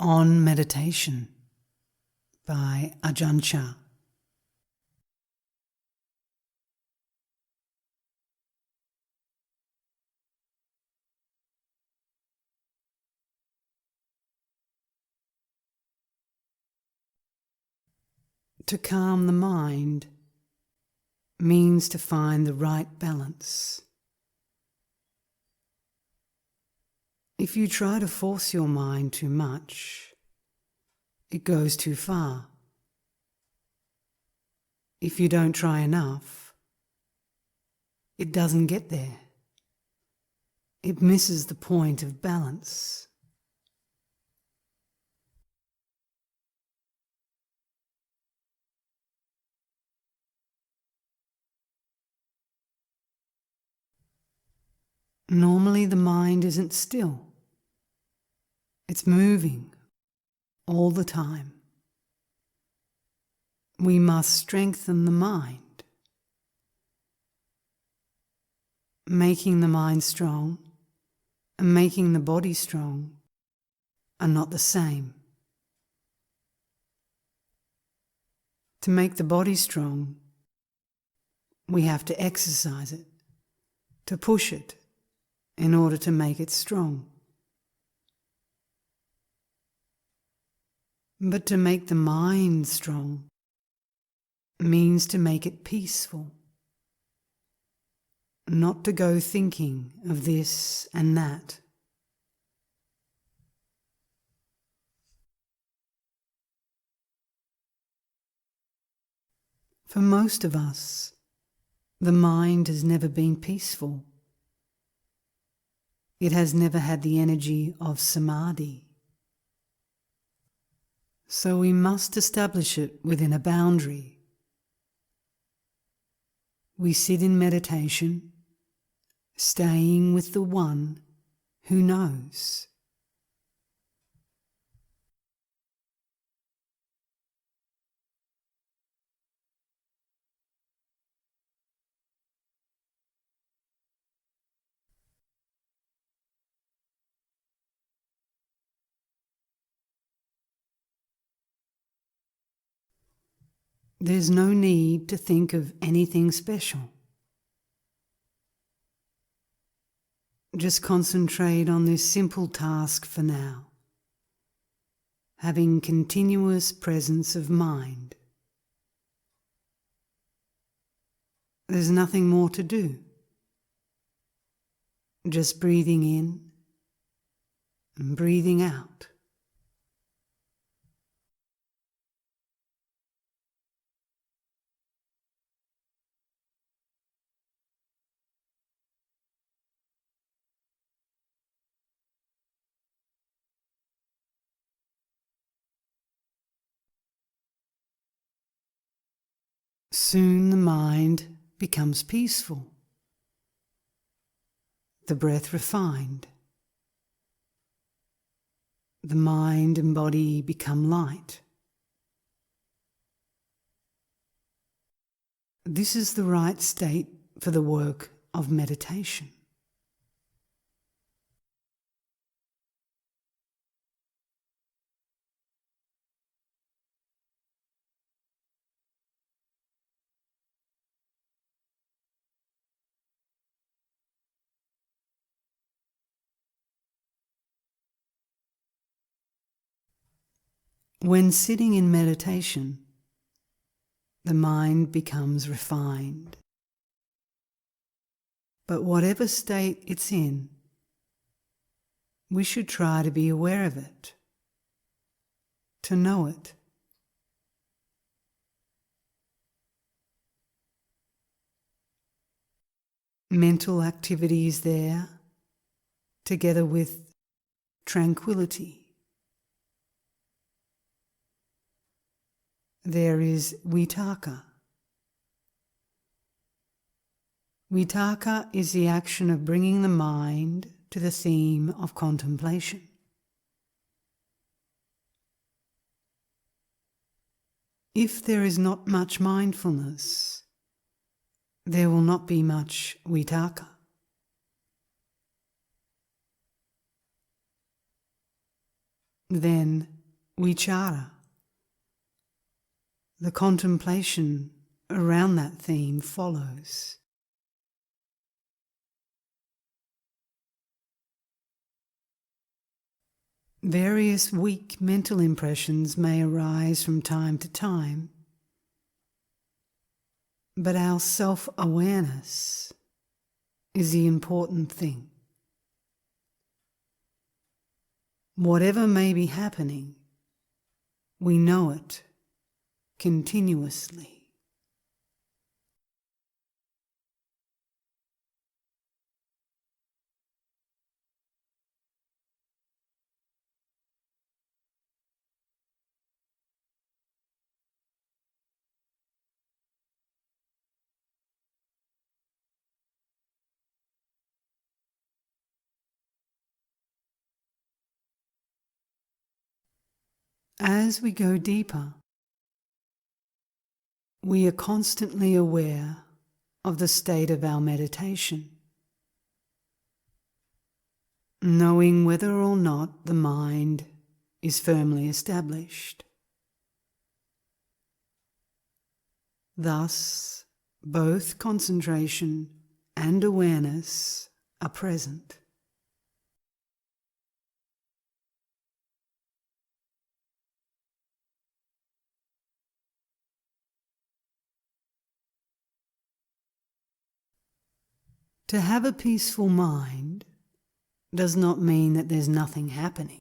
On Meditation by Ajahn Chah. To calm the mind means to find the right balance. If you try to force your mind too much, it goes too far. If you don't try enough, it doesn't get there. It misses the point of balance. Normally the mind isn't still. It's moving all the time. We must strengthen the mind. Making the mind strong and making the body strong are not the same. To make the body strong, we have to exercise it, to push it in order to make it strong. But to make the mind strong means to make it peaceful, not to go thinking of this and that. For most of us, the mind has never been peaceful. It has never had the energy of samadhi. So we must establish it within a boundary. We sit in meditation, staying with the one who knows. There's no need to think of anything special. Just concentrate on this simple task for now, having continuous presence of mind. There's nothing more to do. Just breathing in and breathing out. Soon the mind becomes peaceful, the breath refined. The mind and body become light. This is the right state for the work of meditation. When sitting in meditation, the mind becomes refined. But whatever state it's in, we should try to be aware of it, to know it. Mental activity is there, together with tranquility. There is vitaka. Vitaka is the action of bringing the mind to the theme of contemplation. If there is not much mindfulness, there will not be much vitaka. Then vichara, the contemplation around that theme, follows. Various weak mental impressions may arise from time to time, but our self-awareness is the important thing. Whatever may be happening, we know it continuously. As we go deeper, we are constantly aware of the state of our meditation, knowing whether or not the mind is firmly established. Thus, both concentration and awareness are present. To have a peaceful mind does not mean that there's nothing happening.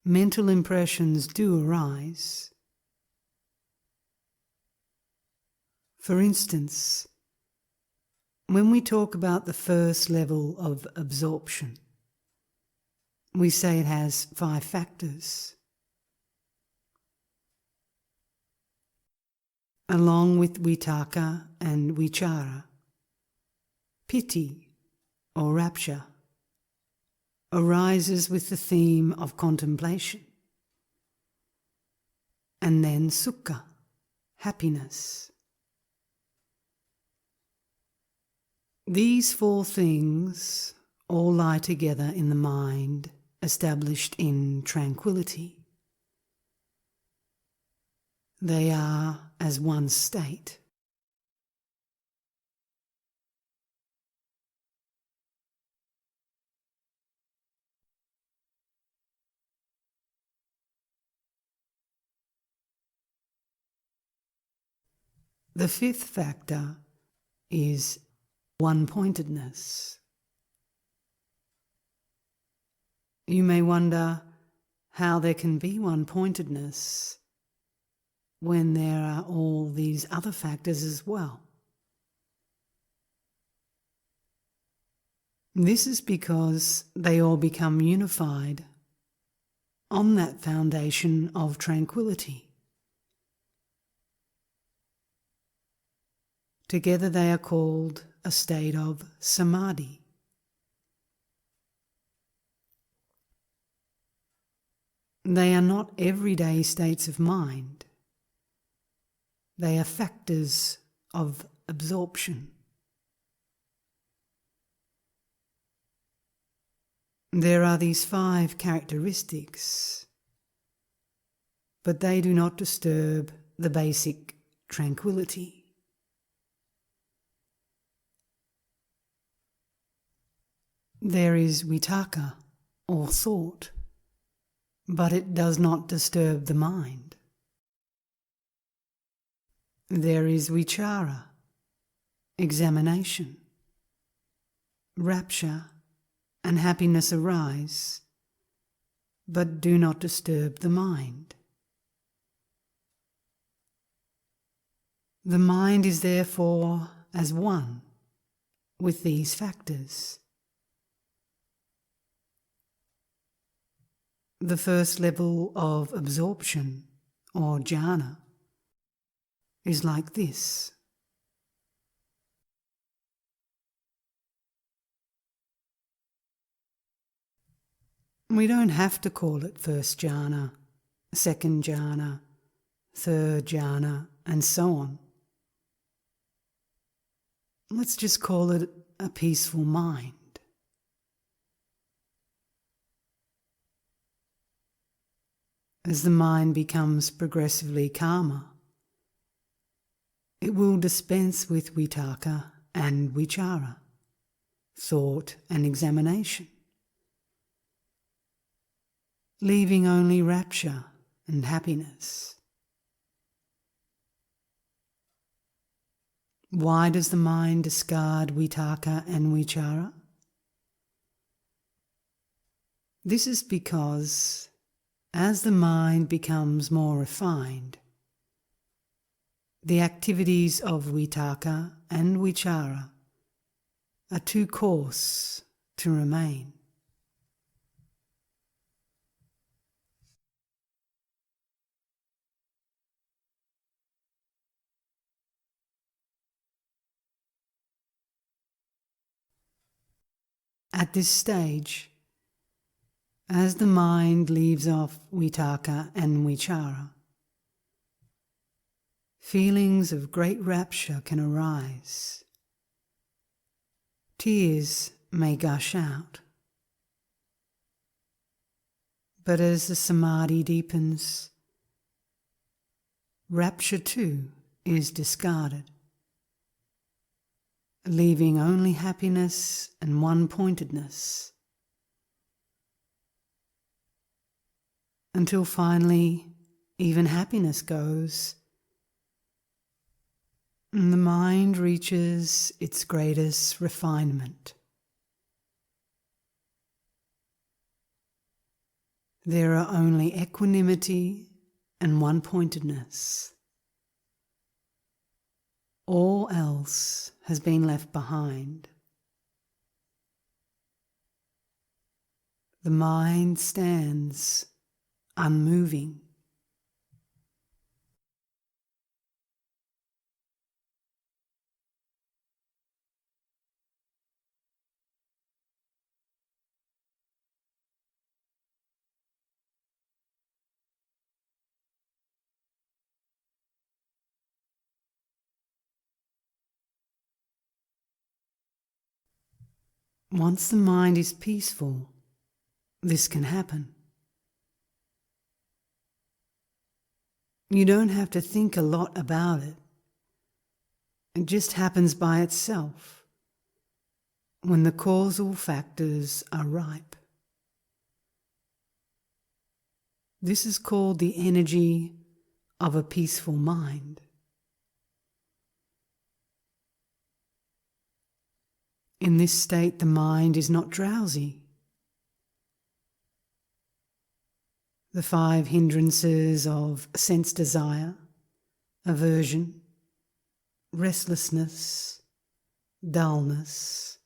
Mental impressions do arise. For instance, when we talk about the first level of absorption, we say it has 5 factors. Along with vitaka and vichara, piti, or rapture, arises with the theme of contemplation, and then sukha, happiness. These 4 things all lie together in the mind established in tranquility. They are as one state. The 5th factor is one-pointedness. You may wonder how there can be one-pointedness when there are all these other factors as well. This is because they all become unified on that foundation of tranquility. Together they are called a state of samadhi. They are not everyday states of mind. They are factors of absorption. There are these 5 characteristics, but they do not disturb the basic tranquility. There is vitaka, or thought, but it does not disturb the mind. There is vichara, examination. Rapture and happiness arise, but do not disturb the mind. The mind is therefore as one with these factors. The first level of absorption, or jhana, is like this. We don't have to call it first jhana, second jhana, third jhana, and so on. Let's just call it a peaceful mind. As the mind becomes progressively calmer, it will dispense with vitaka and vichara, thought and examination, leaving only rapture and happiness. Why does the mind discard vitaka and vichara? This is because as the mind becomes more refined, the activities of vitaka and vichara are too coarse to remain. At this stage, as the mind leaves off vitaka and vichara, feelings of great rapture can arise. Tears may gush out. But as the samadhi deepens, rapture too is discarded, leaving only happiness and one-pointedness, until finally even happiness goes, and the mind reaches its greatest refinement. There are only equanimity and one-pointedness. All else has been left behind. The mind stands unmoving. Once the mind is peaceful, this can happen. You don't have to think a lot about it. It just happens by itself when the causal factors are ripe. This is called the energy of a peaceful mind. In this state, the mind is not drowsy. The 5 hindrances of sense desire, aversion, restlessness, dullness,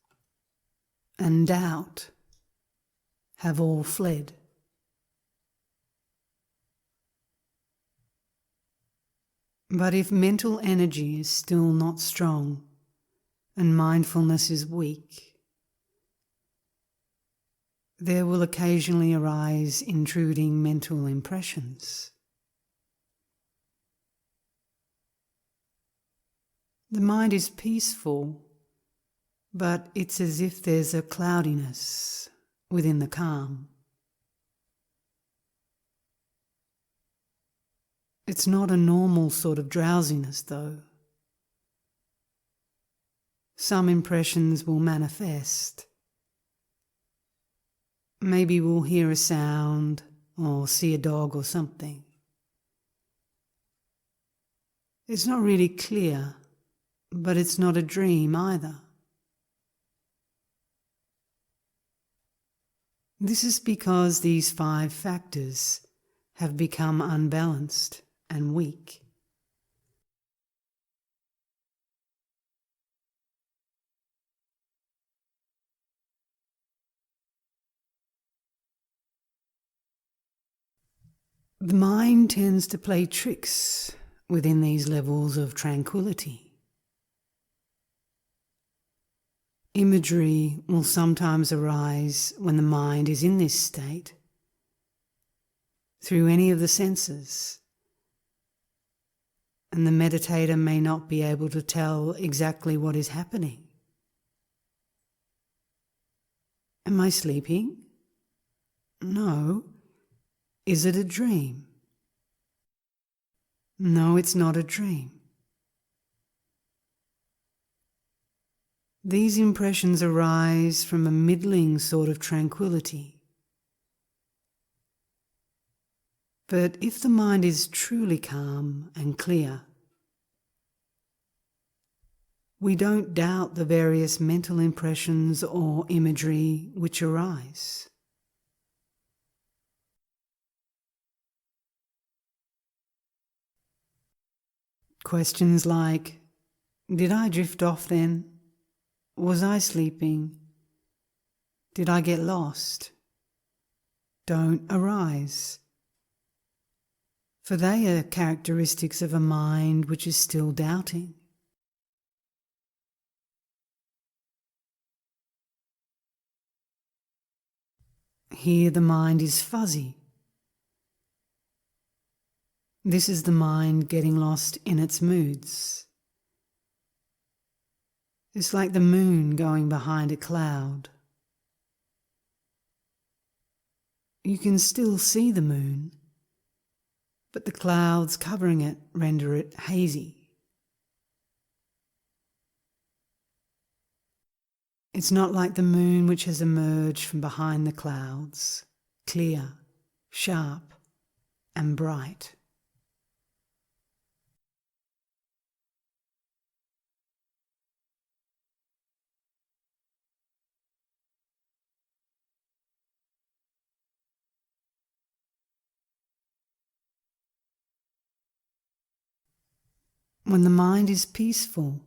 and doubt have all fled. But if mental energy is still not strong and mindfulness is weak, there will occasionally arise intruding mental impressions. The mind is peaceful, but it's as if there's a cloudiness within the calm. It's not a normal sort of drowsiness, though. Some impressions will manifest. Maybe we'll hear a sound or see a dog or something. It's not really clear, but it's not a dream either. This is because these 5 factors have become unbalanced and weak. The mind tends to play tricks within these levels of tranquility. Imagery will sometimes arise when the mind is in this state through any of the senses, and the meditator may not be able to tell exactly what is happening. Am I sleeping? No. Is it a dream? No, it's not a dream. These impressions arise from a middling sort of tranquility. But if the mind is truly calm and clear, we don't doubt the various mental impressions or imagery which arise. Questions like, did I drift off then? Was I sleeping? Did I get lost? Don't arise, for they are characteristics of a mind which is still doubting. Here the mind is fuzzy. This is the mind getting lost in its moods. It's like the moon going behind a cloud. You can still see the moon, but the clouds covering it render it hazy. It's not like the moon which has emerged from behind the clouds, clear, sharp, and bright. When the mind is peaceful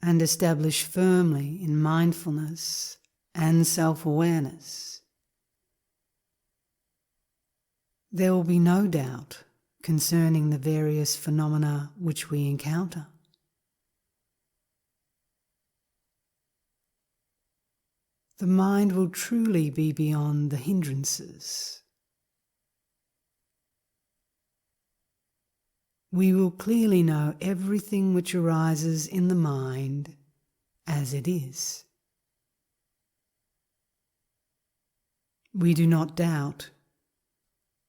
and established firmly in mindfulness and self-awareness, there will be no doubt concerning the various phenomena which we encounter. The mind will truly be beyond the hindrances. We will clearly know everything which arises in the mind as it is. We do not doubt,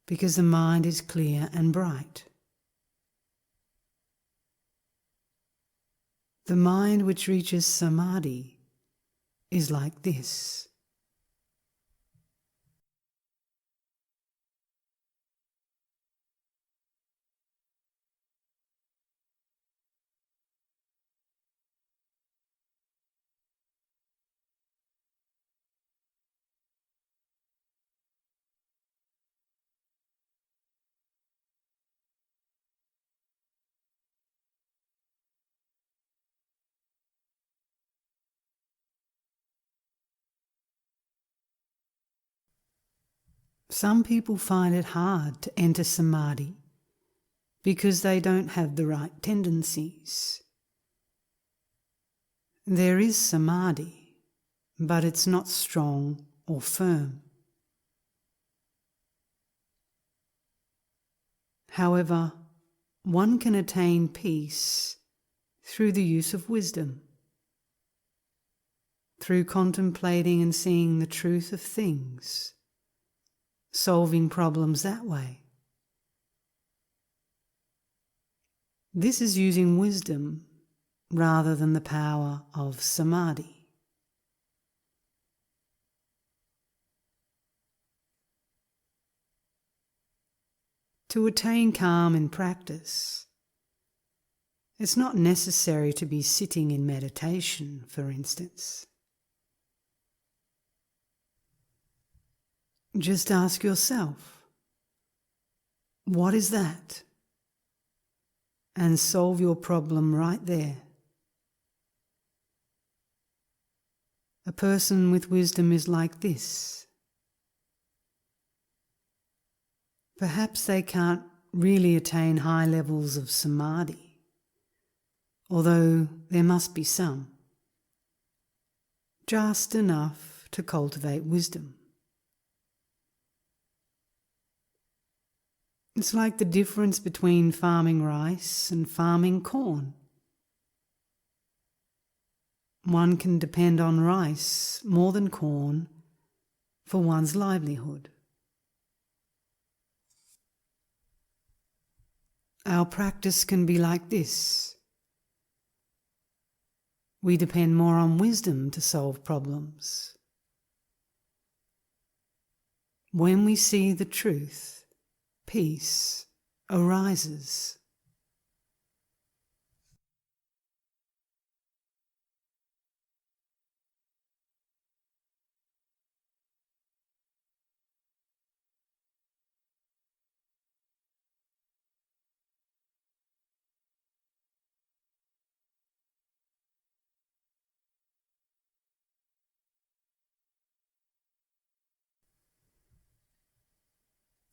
because the mind is clear and bright. The mind which reaches samadhi is like this. Some people find it hard to enter samadhi because they don't have the right tendencies. There is samadhi, but it's not strong or firm. However, one can attain peace through the use of wisdom, through contemplating and seeing the truth of things, solving problems that way. This is using wisdom rather than the power of samadhi. To attain calm in practice, it's not necessary to be sitting in meditation, for instance. Just ask yourself, what is that? And solve your problem right there. A person with wisdom is like this. Perhaps they can't really attain high levels of samadhi, although there must be some. Just enough to cultivate wisdom. It's like the difference between farming rice and farming corn. One can depend on rice more than corn for one's livelihood. Our practice can be like this. We depend more on wisdom to solve problems. When we see the truth, peace arises.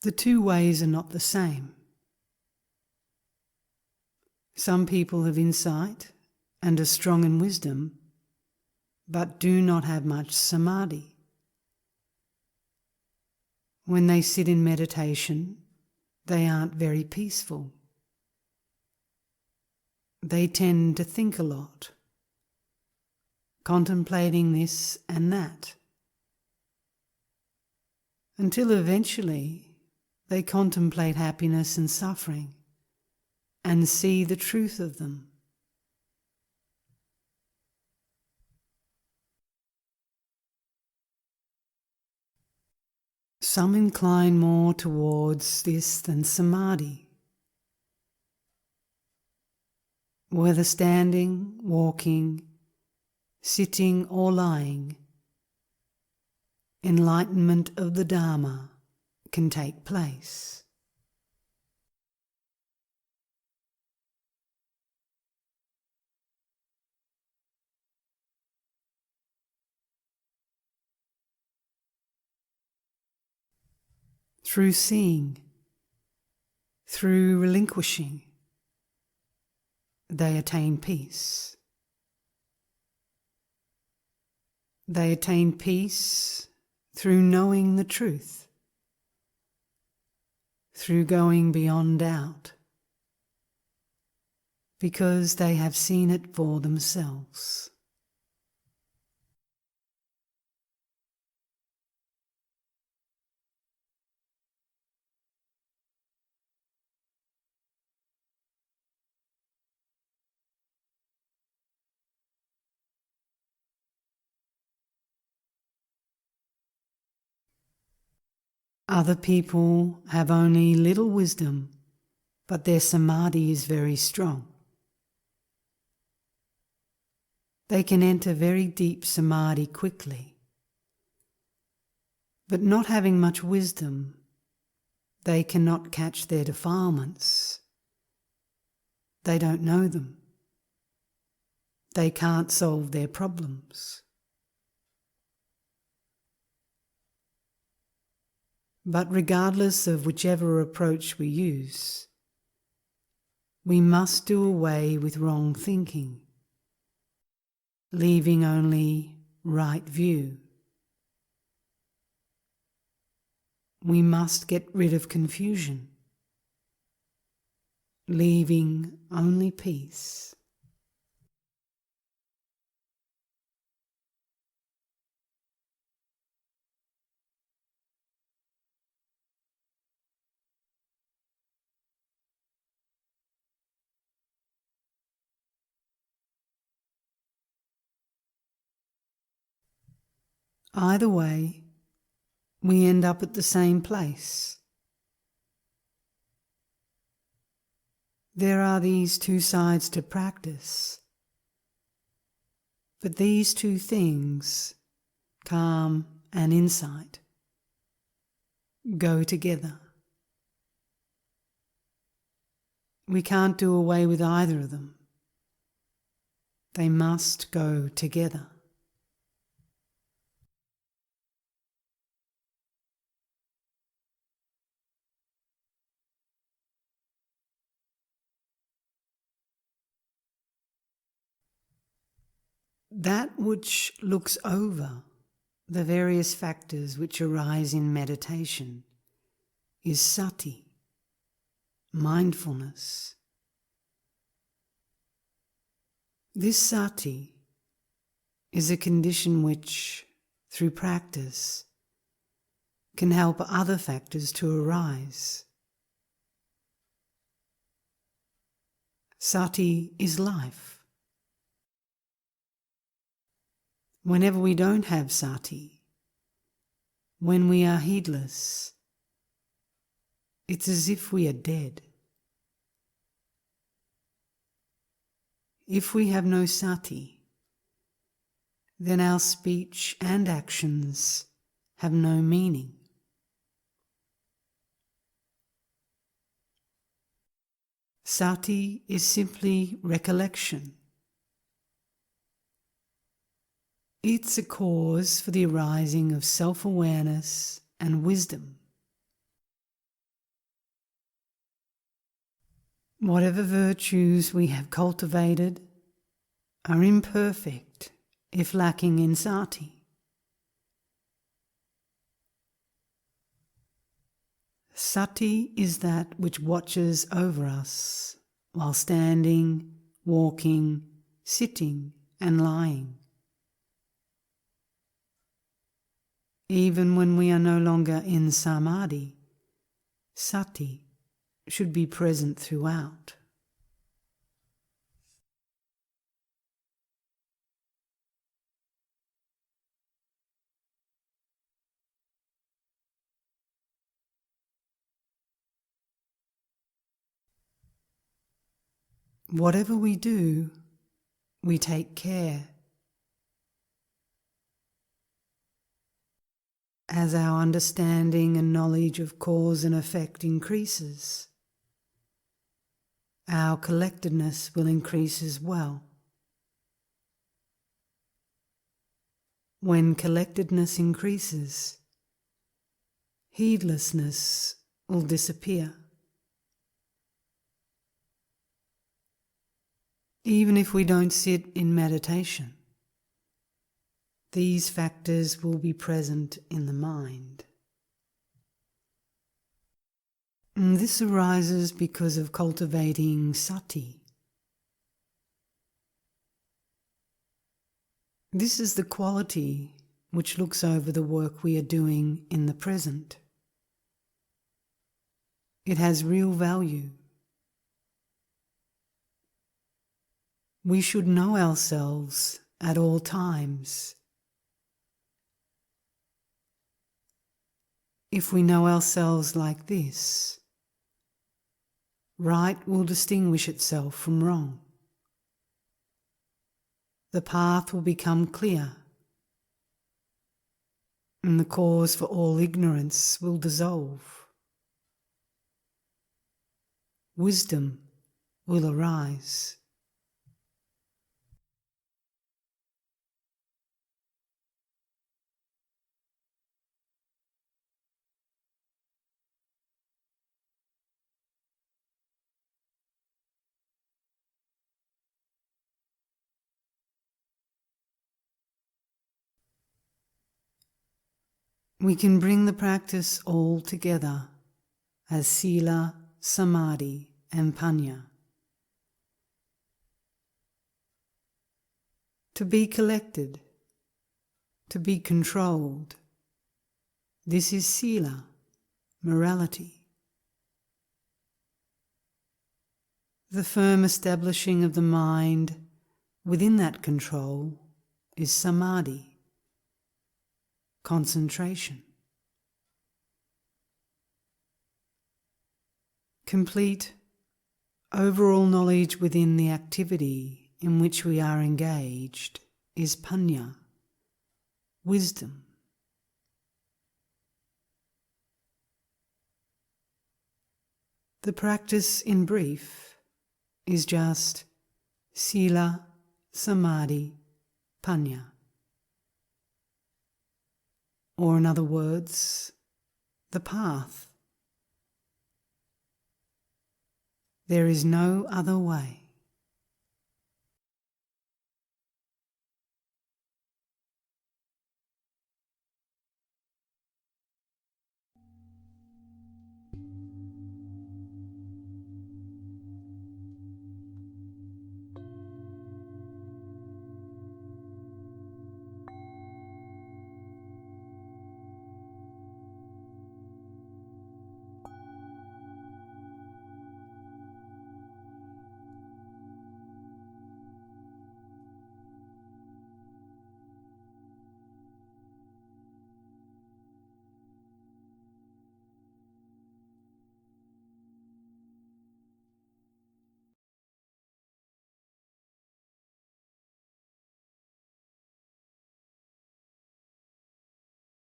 The two ways are not the same. Some people have insight and are strong in wisdom, but do not have much samadhi. When they sit in meditation, they aren't very peaceful. They tend to think a lot, contemplating this and that, until eventually they contemplate happiness and suffering and see the truth of them. Some incline more towards this than samadhi. Whether standing, walking, sitting or lying, enlightenment of the dhamma can take place. Through seeing, through relinquishing, they attain peace. They attain peace through knowing the truth, through going beyond doubt, because they have seen it for themselves. Other people have only little wisdom, but their samadhi is very strong. They can enter very deep samadhi quickly, but not having much wisdom, they cannot catch their defilements. They don't know them. They can't solve their problems. But regardless of whichever approach we use, we must do away with wrong thinking, leaving only right view. We must get rid of confusion, leaving only peace. Either way, we end up at the same place. There are these two sides to practice, but these two things, calm and insight, go together. We can't do away with either of them. They must go together. That which looks over the various factors which arise in meditation is sati, mindfulness. This sati is a condition which, through practice, can help other factors to arise. Sati is life. Whenever we don't have sati, when we are heedless, it's as if we are dead. If we have no sati, then our speech and actions have no meaning. Sati is simply recollection. It's a cause for the arising of self-awareness and wisdom. Whatever virtues we have cultivated are imperfect if lacking in sati. Sati is that which watches over us while standing, walking, sitting and lying. Even when we are no longer in samadhi, sati should be present throughout. Whatever we do, we take care. As our understanding and knowledge of cause and effect increases, our collectedness will increase as well. When collectedness increases, heedlessness will disappear. Even if we don't sit in meditation, these factors will be present in the mind. And this arises because of cultivating sati. This is the quality which looks over the work we are doing in the present. It has real value. We should know ourselves at all times. If we know ourselves like this, right will distinguish itself from wrong. The path will become clear, and the cause for all ignorance will dissolve. Wisdom will arise. We can bring the practice all together as sila, samadhi and panya. To be collected, to be controlled, this is sila, morality. The firm establishing of the mind within that control is samadhi, concentration. Complete overall knowledge within the activity in which we are engaged is panya, wisdom. The practice in brief is just sila, samadhi, panya. Or in other words, the path. There is no other way.